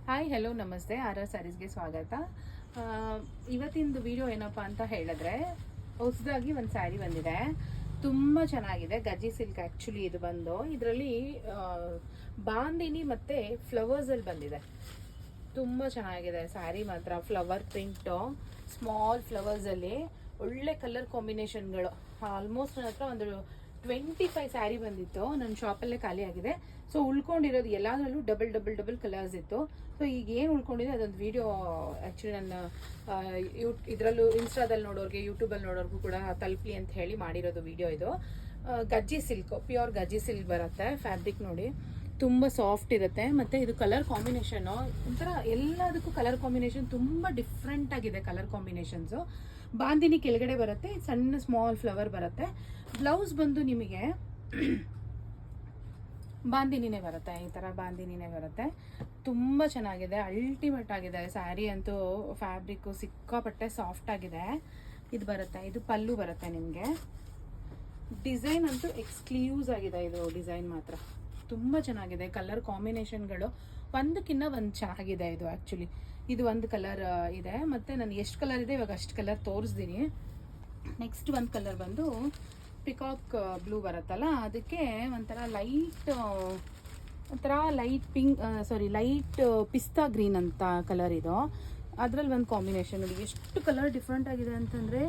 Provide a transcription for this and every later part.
Hi hello ನಮಸ್ತೆ R ಸ್ಯಾರೀಸ್ಗೆ ಸ್ವಾಗತ. ಇವತ್ತಿಂದು video ಏನಪ್ಪ ಅಂತ ಹೇಳಿದ್ರೆ, ಹೊಸದಾಗಿ ಒಂದು ಸ್ಯಾರಿ ಬಂದಿದೆ. ತುಂಬ ಚೆನ್ನಾಗಿದೆ. ಗಜ್ಜಿ ಸಿಲ್ಕ್ ಆ್ಯಕ್ಚುಲಿ ಇದು ಬಂದು ಇದರಲ್ಲಿ ಬಾಂದಿನಿ ಮತ್ತು ಫ್ಲವರ್ಸಲ್ಲಿ ಬಂದಿದೆ. ತುಂಬ ಚೆನ್ನಾಗಿದೆ ಸ್ಯಾರಿ ಮಾತ್ರ. ಫ್ಲವರ್ ಪ್ರಿಂಟು, ಸ್ಮಾಲ್ ಫ್ಲವರ್ಸಲ್ಲಿ ಒಳ್ಳೆ ಕಲರ್ ಕಾಂಬಿನೇಷನ್ಗಳು. ಆಲ್ಮೋಸ್ಟ್ ನನ್ನ ಹತ್ರ ಒಂದು 25 ಸ್ಯಾರಿ ಬಂದಿತ್ತು. ನನ್ನ ಶಾಪಲ್ಲೇ ಖಾಲಿ ಆಗಿದೆ. ಸೊ ಉಳ್ಕೊಂಡಿರೋದು ಎಲ್ಲದರಲ್ಲೂ ಡಬಲ್ ಕಲರ್ಸ್ ಇತ್ತು. ಸೊ ಈಗ ಏನು ಉಳ್ಕೊಂಡಿದೆ ಅದೊಂದು ವಿಡಿಯೋ ಆ್ಯಕ್ಚುಲಿ ನನ್ನ ಇದರಲ್ಲೂ ಇನ್ಸ್ಟಾದಲ್ಲಿ ನೋಡೋರಿಗೆ, ಯೂಟ್ಯೂಬಲ್ಲಿ ನೋಡೋರ್ಗೂ ಕೂಡ ತಲುಪಲಿ ಅಂತ ಹೇಳಿ ಮಾಡಿರೋದು ವಿಡಿಯೋ ಇದು. ಗಜ್ಜಿ ಸಿಲ್ಕ್, ಪ್ಯೂರ್ ಗಜ್ಜಿ ಸಿಲ್ಕ್ ಬರುತ್ತೆ. ಫ್ಯಾಬ್ರಿಕ್ ನೋಡಿ ತುಂಬ ಸಾಫ್ಟ್ ಇರುತ್ತೆ. ಮತ್ತು ಇದು ಕಲರ್ ಕಾಂಬಿನೇಷನ್ನು ಒಂಥರ ಎಲ್ಲದಕ್ಕೂ ಕಲರ್ ಕಾಂಬಿನೇಷನ್ ತುಂಬ ಡಿಫ್ರೆಂಟ್ ಆಗಿದೆ. ಕಲರ್ ಕಾಂಬಿನೇಷನ್ಸು ಬಾಂದಿನಿ ಕೆಳಗಡೆ ಬರುತ್ತೆ, ಸಣ್ಣ ಸ್ಮಾಲ್ ಫ್ಲವರ್ ಬರುತ್ತೆ. ಬ್ಲೌಸ್ ಬಂದು ನಿಮಗೆ ಬಾಂದಿನಿನೇ ಬರುತ್ತೆ, ಈ ಥರ ಬಾಂದಿನಿನೇ ಬರುತ್ತೆ. ತುಂಬ ಚೆನ್ನಾಗಿದೆ, ಅಲ್ಟಿಮೇಟ್ ಆಗಿದೆ ಸ್ಯಾರಿ ಅಂತೂ. ಫ್ಯಾಬ್ರಿಕ್ಕು ಸಿಕ್ಕಾಪಟ್ಟೆ ಸಾಫ್ಟ್ ಆಗಿದೆ. ಇದು ಬರುತ್ತೆ, ಇದು ಪಲ್ಲು ಬರುತ್ತೆ ನಿಮಗೆ. ಡಿಸೈನ್ ಅಂತೂ ಎಕ್ಸ್ಕ್ಲೂಸ್ ಆಗಿದೆ. ಇದು ಡಿಸೈನ್ ಮಾತ್ರ ತುಂಬ ಚೆನ್ನಾಗಿದೆ. ಕಲರ್ ಕಾಂಬಿನೇಷನ್ಗಳು ಒಂದಕ್ಕಿಂತ ಒಂದು ಚೆನ್ನಾಗಿದೆ. ಇದು ಆ್ಯಕ್ಚುಲಿ ಇದು ಒಂದು ಕಲರ್ ಇದೆ. ಮತ್ತು ನಾನು ಎಷ್ಟು ಕಲರ್ ಇದೆ ಇವಾಗ ಅಷ್ಟು ಕಲರ್ ತೋರಿಸ್ತೀನಿ. ನೆಕ್ಸ್ಟ್ ಒಂದು ಕಲರ್ ಬಂದು ಪಿಕಾಕ್ ಬ್ಲೂ ಬರುತ್ತಲ್ಲ, ಅದಕ್ಕೆ ಒಂಥರ ಲೈಟ್ ಪಿಂಕ್, ಲೈಟ್ ಪಿಸ್ತಾ ಗ್ರೀನ್ ಅಂತ ಕಲರ್ ಇದು. ಅದರಲ್ಲಿ ಒಂದು ಕಾಂಬಿನೇಷನ್ ನೋಡಿ ಎಷ್ಟು ಕಲರ್ ಡಿಫ್ರೆಂಟ್ ಆಗಿದೆ ಅಂತಂದರೆ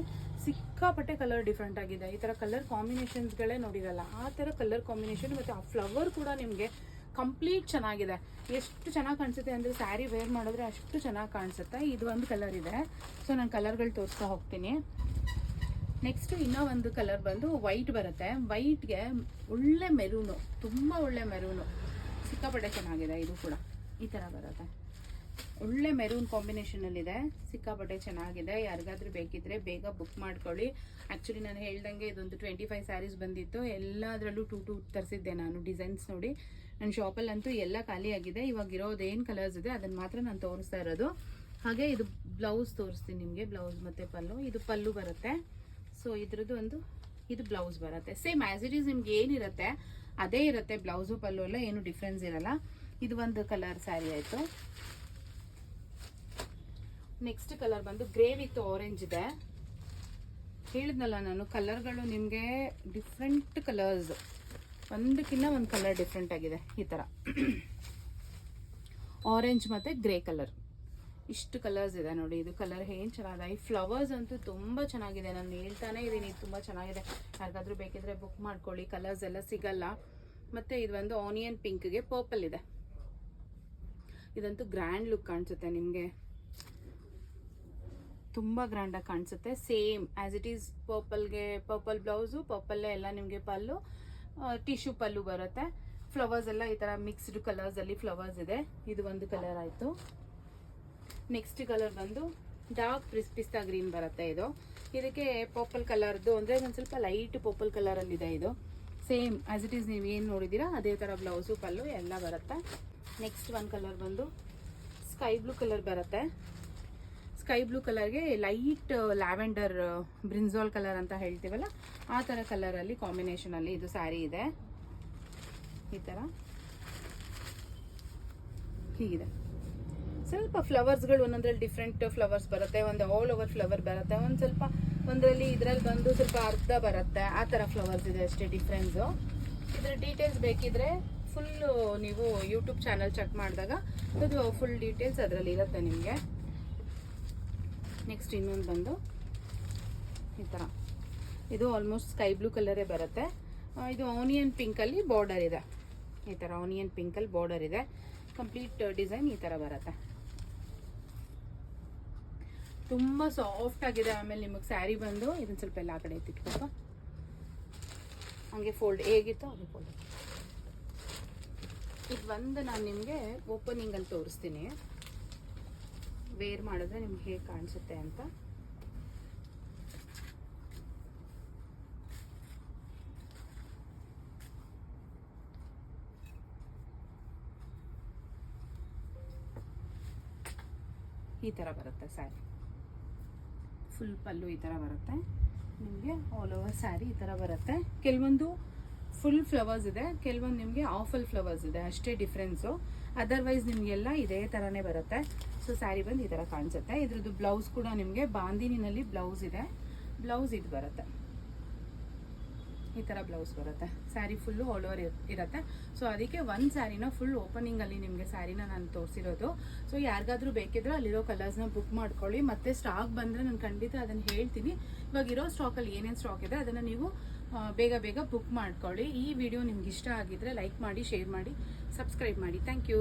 ಸಿಕ್ಕಾಪಟ್ಟೆ ಕಲರ್ ಡಿಫ್ರೆಂಟ್ ಆಗಿದೆ. ಈ ಥರ ಕಲರ್ ಕಾಂಬಿನೇಷನ್ಸ್ಗಳೇ ನೋಡಿರಲ್ಲ, ಆ ಥರ ಕಲರ್ ಕಾಂಬಿನೇಷನ್. ಮತ್ತು ಆ ಫ್ಲವರ್ ಕೂಡ ನಿಮಗೆ ಕಂಪ್ಲೀಟ್ ಚೆನ್ನಾಗಿದೆ. ಎಷ್ಟು ಚೆನ್ನಾಗಿ ಕಾಣಿಸುತ್ತೆ ಅಂದರೆ ಸ್ಯಾರಿ ವೇರ್ ಮಾಡಿದ್ರೆ ಅಷ್ಟು ಚೆನ್ನಾಗಿ ಕಾಣಿಸುತ್ತೆ. ಇದು ಒಂದು ಕಲರ್ ಇದೆ. ಸೊ ನಾನು ಕಲರ್ಗಳು ತೋರಿಸ್ತಾ ಹೋಗ್ತೀನಿ. ನೆಕ್ಸ್ಟ್ ಇನ್ನೂ ಒಂದು ಕಲರ್ ಬಂದು ವೈಟ್ ಬರುತ್ತೆ. ವೈಟ್ಗೆ ಒಳ್ಳೆ ಮೆರೂನು, ತುಂಬ ಒಳ್ಳೆ ಮೆರೂನು, ಸಿಕ್ಕಾಪಟ್ಟೆ ಚೆನ್ನಾಗಿದೆ. ಇದು ಕೂಡ ಈ ಥರ ಬರುತ್ತೆ. ಒಳ್ಳೆ ಮೆರೂನ್ ಕಾಂಬಿನೇಷನಲ್ಲಿದೆ, ಸಿಕ್ಕಾಪಟ್ಟೆ ಚೆನ್ನಾಗಿದೆ. ಯಾರಿಗಾದ್ರೂ ಬೇಕಿದ್ರೆ ಬೇಗ ಬುಕ್ ಮಾಡ್ಕೊಳ್ಳಿ. ಆ್ಯಕ್ಚುಲಿ ನಾನು ಹೇಳ್ದಂಗೆ ಇದೊಂದು 25 ಸ್ಯಾರೀಸ್ ಬಂದಿತ್ತು. ಎಲ್ಲದರಲ್ಲೂ ಟೂ ತರಿಸಿದ್ದೆ ನಾನು. ಡಿಸೈನ್ಸ್ ನೋಡಿ ನನ್ನ ಶಾಪಲ್ಲಂತೂ ಎಲ್ಲ ಖಾಲಿಯಾಗಿದೆ. ಇವಾಗ ಇರೋದೇನು ಕಲರ್ಸ್ ಇದೆ ಅದನ್ನು ಮಾತ್ರ ನಾನು ತೋರಿಸ್ತಾ ಇರೋದು. ಹಾಗೆ ಇದು ಬ್ಲೌಸ್ ತೋರಿಸ್ತೀನಿ ನಿಮಗೆ. ಬ್ಲೌಸ್ ಮತ್ತು ಪಲ್ಲು, ಇದು ಪಲ್ಲು ಬರುತ್ತೆ. ಸೊ ಇದ್ರದ್ದು ಇದು ಬ್ಲೌಸ್ ಬರುತ್ತೆ. ಸೇಮ್ ಆ್ಯಸ್ ಇಟ್ ಈಸ್ ನಿಮ್ಗೆ ಏನಿರುತ್ತೆ ಅದೇ ಇರುತ್ತೆ. ಬ್ಲೌಸು ಪಲ್ಲು ಎಲ್ಲ ಏನು ಡಿಫ್ರೆನ್ಸ್ ಇರಲ್ಲ. ಇದು ಒಂದು ಕಲರ್ ಸ್ಯಾರಿ ಆಯಿತು. ನೆಕ್ಸ್ಟ್ ಕಲರ್ ಬಂದು ಗ್ರೇ ವಿತ್ ಆರೆಂಜ್ ಇದೆ. ಹೇಳಿದ್ನಲ್ಲ ನಾನು, ಕಲರ್ಗಳು ನಿಮಗೆ ಡಿಫ್ರೆಂಟ್ ಕಲರ್ಸ್, ಒಂದಕ್ಕಿಂತ ಒಂದು ಕಲರ್ ಡಿಫ್ರೆಂಟ್ ಆಗಿದೆ. ಈ ಥರ ಆರೆಂಜ್ ಮತ್ತು ಗ್ರೇ ಕಲರ್, ಇಷ್ಟು ಕಲರ್ಸ್ ಇದೆ ನೋಡಿ. ಇದು ಕಲರ್ ಏನು ಚೆನ್ನಾಗಿದೆ. ಈ ಫ್ಲವರ್ಸ್ ಅಂತೂ ತುಂಬ ಚೆನ್ನಾಗಿದೆ. ನಾನು ಹೇಳ್ತಾನೆ ಇದ್ದೀನಿ ತುಂಬ ಚೆನ್ನಾಗಿದೆ. ಯಾರಿಗಾದ್ರೂ ಬೇಕಿದ್ರೆ ಬುಕ್ ಮಾಡ್ಕೊಳ್ಳಿ. ಕಲರ್ಸ್ ಎಲ್ಲ ಸಿಗಲ್ಲ. ಮತ್ತು ಇದು ಒಂದು ಆನಿಯನ್ ಪಿಂಕ್ಗೆ ಪರ್ಪಲ್ ಇದೆ. ಇದಂತೂ ಗ್ರ್ಯಾಂಡ್ ಲುಕ್ ಕಾಣಿಸುತ್ತೆ ನಿಮಗೆ, ತುಂಬ ಗ್ರ್ಯಾಂಡಾಗಿ ಕಾಣಿಸುತ್ತೆ. ಸೇಮ್ ಆ್ಯಸ್ ಇಟ್ ಈಸ್ ಪರ್ಪಲ್ಗೆ ಪರ್ಪಲ್ ಬ್ಲೌಸು, ಪರ್ಪಲ್ಲೇ ಎಲ್ಲ ನಿಮಗೆ ಪಲ್ಲು, ಟಿಶ್ಯೂ ಪಲ್ಲು ಬರುತ್ತೆ. ಫ್ಲವರ್ಸ್ ಎಲ್ಲ ಈ ಥರ ಮಿಕ್ಸ್ಡ್ ಕಲರ್ಸಲ್ಲಿ ಫ್ಲವರ್ಸ್ ಇದೆ. ಇದು ಒಂದು ಕಲರ್ ಆಯಿತು. ನೆಕ್ಸ್ಟ್ ಕಲರ್ ಬಂದು ಡಾರ್ಕ್ ಪಿಸ್ತಾ ಗ್ರೀನ್ ಬರುತ್ತೆ. ಇದಕ್ಕೆ ಪರ್ಪಲ್ ಕಲರ್ದು ಅಂದರೆ ಒಂದು ಸ್ವಲ್ಪ ಲೈಟ್ ಪರ್ಪಲ್ ಕಲರಲ್ಲಿದೆ. ಇದು ಸೇಮ್ ಆ್ಯಸ್ ಇಟ್ ಈಸ್ ನೀವು ಏನು ನೋಡಿದ್ದೀರಾ ಅದೇ ಥರ ಬ್ಲೌಸು ಪಲ್ಲು ಎಲ್ಲ ಬರುತ್ತೆ. ನೆಕ್ಸ್ಟ್ ಒಂದು ಕಲರ್ ಬಂದು ಸ್ಕೈ ಬ್ಲೂ ಕಲರ್ ಬರುತ್ತೆ. ಸ್ಕೈ ಬ್ಲೂ ಕಲರ್ಗೆ ಲೈಟ್ ಲ್ಯಾವೆಂಡರ್ ಬ್ರಿಂಜಾಲ್ ಕಲರ್ ಅಂತ ಹೇಳ್ತೀವಲ್ಲ, ಆ ಥರ ಕಲರಲ್ಲಿ ಕಾಂಬಿನೇಷನಲ್ಲಿ ಇದು ಸ್ಯಾರಿ ಇದೆ. ಈ ಥರ ಹೀಗಿದೆ. ಸ್ವಲ್ಪ ಫ್ಲವರ್ಸ್ಗಳು ಒಂದೊಂದ್ರಲ್ಲಿ ಡಿಫ್ರೆಂಟ್ ಫ್ಲವರ್ಸ್ ಬರುತ್ತೆ. ಒಂದು ಆಲ್ ಓವರ್ ಫ್ಲವರ್ ಬರುತ್ತೆ, ಒಂದು ಸ್ವಲ್ಪ ಒಂದರಲ್ಲಿ ಇದರಲ್ಲಿ ಬಂದು ಸ್ವಲ್ಪ ಅರ್ಧ ಬರುತ್ತೆ. ಆ ಥರ ಫ್ಲವರ್ಸ್ ಇದೆ ಅಷ್ಟೇ ಡಿಫ್ರೆನ್ಸು. ಇದರ ಡೀಟೇಲ್ಸ್ ಬೇಕಿದ್ರೆ ಫುಲ್ಲು ನೀವು ಯೂಟ್ಯೂಬ್ ಚಾನಲ್ ಚೆಕ್ ಮಾಡಿದಾಗ ಅದು ಫುಲ್ ಡೀಟೇಲ್ಸ್ ಅದರಲ್ಲಿ ಇರುತ್ತೆ ನಿಮಗೆ. ನೆಕ್ಸ್ಟ್ ಇನ್ನೊಂದು ಬಂದು ಈ ಥರ, ಇದು ಆಲ್ಮೋಸ್ಟ್ ಸ್ಕೈ ಬ್ಲೂ ಕಲರೇ ಬರುತ್ತೆ. ಇದು ಆನಿಯನ್ ಪಿಂಕಲ್ಲಿ ಬಾರ್ಡರ್ ಇದೆ. ಈ ಥರ ಆನಿಯನ್ ಪಿಂಕಲ್ಲಿ ಬಾರ್ಡರ್ ಇದೆ. ಕಂಪ್ಲೀಟ್ ಡಿಸೈನ್ ಈ ಥರ ಬರುತ್ತೆ. ತುಂಬ ಸಾಫ್ಟ್ ಆಗಿದೆ. ಆಮೇಲೆ ನಿಮಗೆ ಸ್ಯಾರಿ ಬಂದು ಇದನ್ನು ಸ್ವಲ್ಪ ಎಲ್ಲ ಆ ಕಡೆ ಎತ್ತಿಟ್ಬೇಕು, ಹಂಗೆ ಫೋಲ್ಡ್ ಹೇಗಿತ್ತು ಅದು ಫೋಲ್ಡ್. ಇದು ಒಂದು ನಾನು ನಿಮಗೆ ಓಪನಿಂಗಲ್ಲಿ ತೋರಿಸ್ತೀನಿ, ವೇರ್ ಮಾಡಿದ್ರೆ ನಿಮ್ಗೆ ಹೇಗೆ ಕಾಣಿಸುತ್ತೆ ಅಂತ. ಈ ಥರ ಬರುತ್ತೆ ಸ್ಯಾರಿ. ಫುಲ್ ಪಲ್ಲು ಈ ಥರ ಬರುತ್ತೆ ನಿಮಗೆ. ಆಲ್ ಓವರ್ ಸ್ಯಾರಿ ಈ ಥರ ಬರುತ್ತೆ. ಕೆಲವೊಂದು ಫುಲ್ ಫ್ಲವರ್ಸ್ ಇದೆ, ಕೆಲವೊಂದು ನಿಮಗೆ ಆಫಲ್ ಫ್ಲವರ್ಸ್ ಇದೆ, ಅಷ್ಟೇ ಡಿಫ್ರೆನ್ಸು. ಅದರ್ವೈಸ್ ನಿಮಗೆಲ್ಲ ಇದೇ ಥರನೇ ಬರುತ್ತೆ. ಸೊ ಸ್ಯಾರಿ ಬಂದು ಈ ಥರ ಕಾಣಿಸುತ್ತೆ. ಇದ್ರದ್ದು ಬ್ಲೌಸ್ ಕೂಡ ನಿಮಗೆ ಬಾಂದಿನಿನಲ್ಲಿ ಬ್ಲೌಸ್ ಇದೆ. ಬ್ಲೌಸ್ ಇದು ಬರುತ್ತೆ, ಈ ಥರ ಬ್ಲೌಸ್ ಬರುತ್ತೆ. ಸ್ಯಾರಿ ಫುಲ್ಲು ಆಲ್ ಓವರ್ ಇರುತ್ತೆ. ಸೊ ಅದಕ್ಕೆ ಒಂದು ಸ್ಯಾರಿನ ಫುಲ್ ಓಪನಿಂಗಲ್ಲಿ ನಿಮಗೆ ಸ್ಯಾರಿನ ನಾನು ತೋರಿಸಿರೋದು. ಸೊ ಯಾರಿಗಾದ್ರೂ ಬೇಕಿದ್ರೆ ಅಲ್ಲಿರೋ ಕಲರ್ಸ್ನ ಬುಕ್ ಮಾಡ್ಕೊಳ್ಳಿ. ಮತ್ತು ಸ್ಟಾಕ್ ಬಂದರೆ ನಾನು ಖಂಡಿತ ಅದನ್ನು ಹೇಳ್ತೀನಿ. ಇವಾಗ ಇರೋ ಸ್ಟಾಕಲ್ಲಿ ಏನೇನು ಸ್ಟಾಕ್ ಇದೆ ಅದನ್ನು ನೀವು ಬೇಗ ಬೇಗ ಬುಕ್ ಮಾಡ್ಕೊಳ್ಳಿ. ಈ ವಿಡಿಯೋ ನಿಮ್ಗೆ ಇಷ್ಟ ಆಗಿದ್ರೆ ಲೈಕ್ ಮಾಡಿ, ಶೇರ್ ಮಾಡಿ, ಸಬ್ಸ್ಕ್ರೈಬ್ ಮಾಡಿ. Thank you.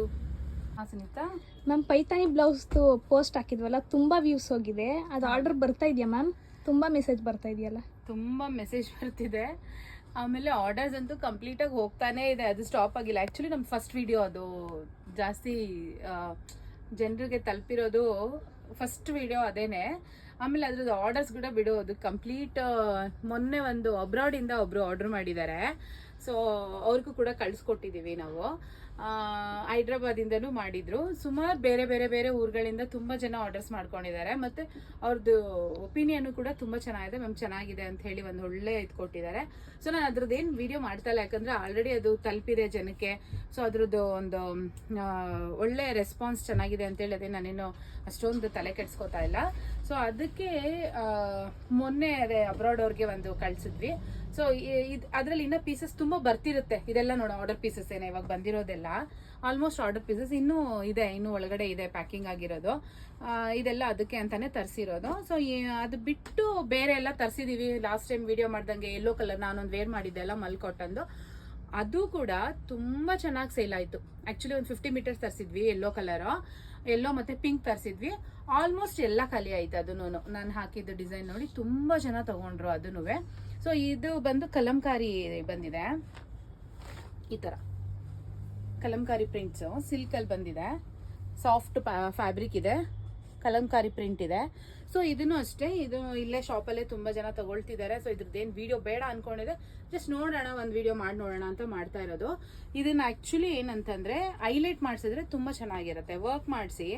Sunita ma'am, Paithani ಬ್ಲೌಸ್ದು ಪೋಸ್ಟ್ ಹಾಕಿದ್ವಲ್ಲ, ತುಂಬ ವ್ಯೂಸ್ ಹೋಗಿದೆ. ಅದು ಆರ್ಡರ್ ಬರ್ತಾ ಇದೆಯಾ ಮ್ಯಾಮ್? ತುಂಬ ಮೆಸೇಜ್ ಬರ್ತಾ ಇದೆಯಲ್ಲ? ತುಂಬ ಮೆಸೇಜ್ ಬರ್ತಿದೆ. ಆಮೇಲೆ ಆರ್ಡರ್ಸ್ ಅಂತೂ ಕಂಪ್ಲೀಟಾಗಿ ಹೋಗ್ತಾನೇ ಇದೆ, ಅದು ಸ್ಟಾಪ್ ಆಗಿಲ್ಲ. ಆ್ಯಕ್ಚುಲಿ ನಮ್ಮ ಫಸ್ಟ್ ವಿಡಿಯೋ ಅದು ಜಾಸ್ತಿ ಜನರಿಗೆ ತಲುಪಿರೋದು ಫಸ್ಟ್ ವಿಡಿಯೋ ಅದೇನೆ. ಆಮೇಲೆ ಅದ್ರದ್ದು ಆರ್ಡರ್ಸ್ ಕೂಡ ಬಿಡೋದು ಕಂಪ್ಲೀಟ್. ಮೊನ್ನೆ ಒಂದು ಅಬ್ರಾಡಿಂದ ಒಬ್ಬರು ಆರ್ಡರ್ ಮಾಡಿದ್ದಾರೆ. ಸೊ ಅವ್ರಿಗೂ ಕೂಡ ಕಳಿಸ್ಕೊಟ್ಟಿದ್ದೀವಿ ನಾವು. ಹೈದ್ರಾಬಾದಿಂದನೂ ಮಾಡಿದ್ರು. ಸುಮಾರು ಬೇರೆ ಬೇರೆ ಬೇರೆ ಊರುಗಳಿಂದ ತುಂಬ ಜನ ಆರ್ಡರ್ಸ್ ಮಾಡ್ಕೊಂಡಿದ್ದಾರೆ. ಮತ್ತು ಅವ್ರದ್ದು ಒಪಿನಿಯನು ಕೂಡ ತುಂಬ ಚೆನ್ನಾಗಿದೆ. ಮ್ಯಾಮ್ ಚೆನ್ನಾಗಿದೆ ಅಂತ ಹೇಳಿ ಒಂದು ಒಳ್ಳೆ ಇದು ಕೊಟ್ಟಿದ್ದಾರೆ. ಸೊ ನಾನು ಅದ್ರದ್ದೇನು ವಿಡಿಯೋ ಮಾಡ್ತಾ ಇಲ್ಲ, ಯಾಕಂದರೆ ಆಲ್ರೆಡಿ ಅದು ತಲುಪಿದೆ ಜನಕ್ಕೆ. ಸೊ ಅದ್ರದ್ದು ಒಂದು ಒಳ್ಳೆ ರೆಸ್ಪಾನ್ಸ್ ಚೆನ್ನಾಗಿದೆ ಅಂತೇಳಿ ಅದೇ ನಾನೇನು ಅಷ್ಟೊಂದು ತಲೆ ಕೆಡ್ಸ್ಕೊತಾ ಇಲ್ಲ. ಸೊ ಅದಕ್ಕೆ ಮೊನ್ನೆ ಅದೇ ಅಬ್ರಾಡ್ ಅವ್ರಿಗೆ ಒಂದು ಕಳಿಸಿದ್ವಿ. ಸೊ ಅದರಲ್ಲಿ ಇನ್ನೂ ಪೀಸಸ್ ತುಂಬ ಬರ್ತಿರುತ್ತೆ. ಇದೆಲ್ಲ ನೋಡೋ ಆರ್ಡರ್ ಪೀಸಸ್ ಏನೇ ಇವಾಗ ಬಂದಿರೋದೆಲ್ಲ ಆಲ್ಮೋಸ್ಟ್ ಆರ್ಡರ್ ಪೀಸಸ್ ಇನ್ನೂ ಇದೆ, ಇನ್ನೂ ಒಳಗಡೆ ಇದೆ ಪ್ಯಾಕಿಂಗ್ ಆಗಿರೋದು. ಇದೆಲ್ಲ ಅದಕ್ಕೆ ಅಂತಾನೆ ತರಿಸಿರೋದು. ಸೊ ಅದು ಬಿಟ್ಟು ಬೇರೆ ಎಲ್ಲ ತರಿಸಿದೀವಿ. ಲಾಸ್ಟ್ ಟೈಮ್ ವಿಡಿಯೋ ಮಾಡ್ದಂಗೆ ಯೆಲ್ಲೋ ಕಲರ್ ನಾನೊಂದು ವೇರ್ ಮಾಡಿದ್ದೆ ಅಲ್ಲ, ಮಲ್ಕೊಟ್ಟಂದು, ಅದು ಕೂಡ ತುಂಬ ಚೆನ್ನಾಗಿ ಸೇಲ್ ಆಯಿತು. ಆ್ಯಕ್ಚುಲಿ ಒಂದು 50 ಮೀಟರ್ಸ್ ತರಿಸಿದ್ವಿ, ಯೆಲ್ಲೋ ಕಲರು, ಯೆಲ್ಲೋ ಮತ್ತು ಪಿಂಕ್ ತರಿಸಿದ್ವಿ. ಆಲ್ಮೋಸ್ಟ್ ಎಲ್ಲ ಖಾಲಿ ಆಯಿತು. ಅದನ್ನು ನಾನು ಹಾಕಿದ್ದು ಡಿಸೈನ್ ನೋಡಿ ತುಂಬ ಜನ ತೊಗೊಂಡ್ರು ಅದನ್ನೂ. ಸೊ ಇದು ಬಂದು ಕಲಂಕಾರಿ ಬಂದಿದೆ, ಈ ಥರ ಕಲಂಕಾರಿ ಪ್ರಿಂಟ್ಸು ಸಿಲ್ಕಲ್ಲಿ ಬಂದಿದೆ. ಸಾಫ್ಟ್ ಫ್ಯಾಬ್ರಿಕ್ ಇದೆ, ಕಲಂಕಾರಿ ಪ್ರಿಂಟ್ ಇದೆ. ಸೊ ಇದನ್ನು ಅಷ್ಟೇ, ಇದು ಇಲ್ಲೇ ಶಾಪಲ್ಲೇ ತುಂಬ ಜನ ತಗೊಳ್ತಿದ್ದಾರೆ. ಸೊ ಇದ್ರದ್ದೇನು ವಿಡಿಯೋ ಬೇಡ ಅಂದ್ಕೊಂಡಿದೆ, ಜಸ್ಟ್ ನೋಡೋಣ, ಒಂದು ವಿಡಿಯೋ ಮಾಡಿ ನೋಡೋಣ ಅಂತ ಮಾಡ್ತಾ ಇರೋದು. ಇದನ್ನು ಆ್ಯಕ್ಚುಲಿ ಏನಂತಂದರೆ ಹೈಲೈಟ್ ಮಾಡಿಸಿದ್ರೆ ತುಂಬ ಚೆನ್ನಾಗಿರುತ್ತೆ. ವರ್ಕ್ ಮಾಡಿಸಿ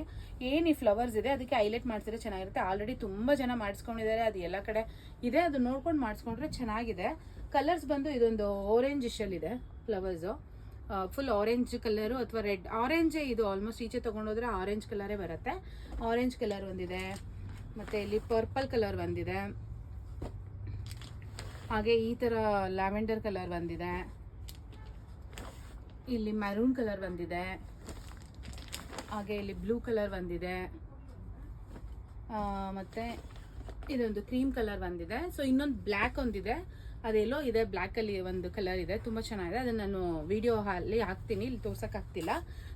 ಏನು ಈ ಫ್ಲವರ್ಸ್ ಇದೆ ಅದಕ್ಕೆ ಹೈಲೈಟ್ ಮಾಡಿಸಿದ್ರೆ ಚೆನ್ನಾಗಿರುತ್ತೆ. ಆಲ್ರೆಡಿ ತುಂಬ ಜನ ಮಾಡಿಸ್ಕೊಂಡಿದ್ದಾರೆ, ಅದು ಎಲ್ಲ ಕಡೆ ಇದೆ. ಅದು ನೋಡ್ಕೊಂಡು ಮಾಡಿಸ್ಕೊಂಡ್ರೆ ಚೆನ್ನಾಗಿದೆ. ಕಲರ್ಸ್ ಬಂದು ಇದೊಂದು ಆರೆಂಜ್ ಇಶಲ್ಲಿದೆ ಫ್ಲವರ್ಸು, ಫುಲ್ ಆರೆಂಜ್ ಕಲರು ಅಥವಾ ರೆಡ್ ಆರೆಂಜೇ ಇದು. ಆಲ್ಮೋಸ್ಟ್ ಈಚೆ ತೊಗೊಂಡೋದ್ರೆ ಆರೆಂಜ್ ಕಲರೇ ಬರುತ್ತೆ. ಆರೆಂಜ್ ಕಲರ್ ಒಂದಿದೆ, ಮತ್ತು ಇಲ್ಲಿ ಪರ್ಪಲ್ ಕಲರ್ ಬಂದಿದೆ, ಹಾಗೆ ಈ ಥರ ಲ್ಯಾವೆಂಡರ್ ಕಲರ್ ಬಂದಿದೆ, ಇಲ್ಲಿ ಮೆರೂನ್ ಕಲರ್ ಬಂದಿದೆ, ಹಾಗೆ ಇಲ್ಲಿ ಬ್ಲೂ ಕಲರ್ ಬಂದಿದೆ, ಮತ್ತು ಇದೊಂದು ಕ್ರೀಮ್ ಕಲರ್ ಬಂದಿದೆ. ಸೊ ಇನ್ನೊಂದು ಬ್ಲ್ಯಾಕ್ ಒಂದಿದೆ, ಅದೆಲ್ಲೋ ಇದೆ, ಬ್ಲ್ಯಾಕಲ್ಲಿ ಒಂದು ಕಲರ್ ಇದೆ, ತುಂಬ ಚೆನ್ನಾಗಿದೆ. ಅದನ್ನು ನಾನು ವಿಡಿಯೋ ಅಲ್ಲಿ ಹಾಕ್ತೀನಿ, ಇಲ್ಲಿ ತೋರ್ಸೋಕ್ಕಾಗ್ತಿಲ್ಲ,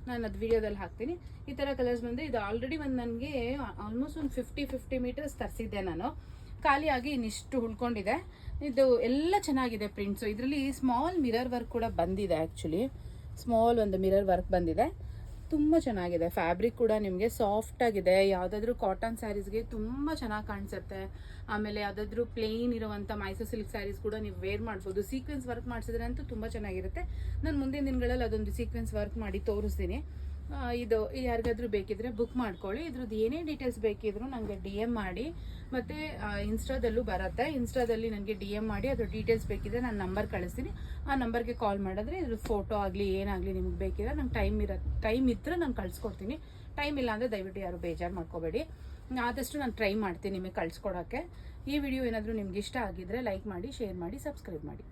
ನಾನು ಅದು ವಿಡಿಯೋದಲ್ಲಿ ಹಾಕ್ತೀನಿ. ಈ ಥರ ಕಲರ್ಸ್ ಬಂದು ಇದು ಆಲ್ರೆಡಿ ಒಂದು ನನಗೆ ಆಲ್ಮೋಸ್ಟ್ ಒಂದು 50 ಮೀಟರ್ಸ್ ತರಿಸಿದ್ದೆ ನಾನು. ಖಾಲಿಯಾಗಿ ಇನ್ನಿಷ್ಟು ಉಳ್ಕೊಂಡಿದೆ. ಇದು ಎಲ್ಲ ಚೆನ್ನಾಗಿದೆ ಪ್ರಿಂಟ್ಸು. ಇದರಲ್ಲಿ ಸ್ಮಾಲ್ ಮಿರರ್ ವರ್ಕ್ ಕೂಡ ಬಂದಿದೆ. ಆ್ಯಕ್ಚುಲಿ ಸ್ಮಾಲ್ ಒಂದು ಮಿರರ್ ವರ್ಕ್ ಬಂದಿದೆ, ತುಂಬ ಚೆನ್ನಾಗಿದೆ. ಫ್ಯಾಬ್ರಿಕ್ ಕೂಡ ನಿಮಗೆ ಸಾಫ್ಟ್ ಆಗಿದೆ. ಯಾವುದಾದ್ರೂ ಕಾಟನ್ ಸ್ಯಾರೀಸ್ಗೆ ತುಂಬ ಚೆನ್ನಾಗಿ ಕಾಣಿಸುತ್ತೆ. ಆಮೇಲೆ ಯಾವುದಾದ್ರೂ ಪ್ಲೇನ್ ಇರುವಂಥ ಮೈಸೂರು ಸಿಲ್ಕ್ ಸ್ಯಾರೀಸ್ ಕೂಡ ನೀವು ವೇರ್ ಮಾಡ್ಬೋದು. ಸೀಕ್ವೆನ್ಸ್ ವರ್ಕ್ ಮಾಡಿಸಿದ್ರೆ ಅಂತೂ ತುಂಬ ಚೆನ್ನಾಗಿರುತ್ತೆ. ನಾನು ಮುಂದಿನ ದಿನಗಳಲ್ಲಿ ಅದೊಂದು ಸೀಕ್ವೆನ್ಸ್ ವರ್ಕ್ ಮಾಡಿ ತೋರಿಸ್ತೀನಿ. ಇದು ಯಾರಿಗಾದ್ರೂ ಬೇಕಿದ್ರೆ ಬುಕ್ ಮಾಡ್ಕೊಳ್ಳಿ. ಇದ್ರದ್ದು ಏನೇ ಡೀಟೇಲ್ಸ್ ಬೇಕಿದ್ರು ನನಗೆ DM ಮಾಡಿ, ಮತ್ತು ಇನ್ಸ್ಟಾದಲ್ಲೂ ಬರುತ್ತೆ. ಇನ್ಸ್ಟಾದಲ್ಲಿ ನನಗೆ DM ಮಾಡಿ ಅದ್ರ ಡೀಟೇಲ್ಸ್ ಬೇಕಿದ್ರೆ ನಾನು ನಂಬರ್ ಕಳಿಸ್ತೀನಿ. ಆ ನಂಬರ್ಗೆ ಕಾಲ್ ಮಾಡಿದ್ರೆ ಇದ್ರ ಫೋಟೋ ಆಗಲಿ ಏನಾಗಲಿ ನಿಮ್ಗೆ ಬೇಕಿದ್ರೆ ನಂಗೆ ಟೈಮ್ ಇದ್ದರೆ ನಾನು ಕಳಿಸ್ಕೊಡ್ತೀನಿ. ಟೈಮ್ ಇಲ್ಲ ಅಂದರೆ ದಯವಿಟ್ಟು ಯಾರು ಬೇಜಾರು ಮಾಡ್ಕೋಬೇಡಿ. ಆದಷ್ಟು ನಾನು ಟ್ರೈ ಮಾಡ್ತೀನಿ ನಿಮಗೆ ಕಳಿಸ್ಕೊಡೋಕ್ಕೆ. ಈ ವಿಡಿಯೋ ಏನಾದರೂ ನಿಮ್ಗೆ ಇಷ್ಟ ಆಗಿದ್ರೆ ಲೈಕ್ ಮಾಡಿ, ಶೇರ್ ಮಾಡಿ, ಸಬ್ಸ್ಕ್ರೈಬ್ ಮಾಡಿ.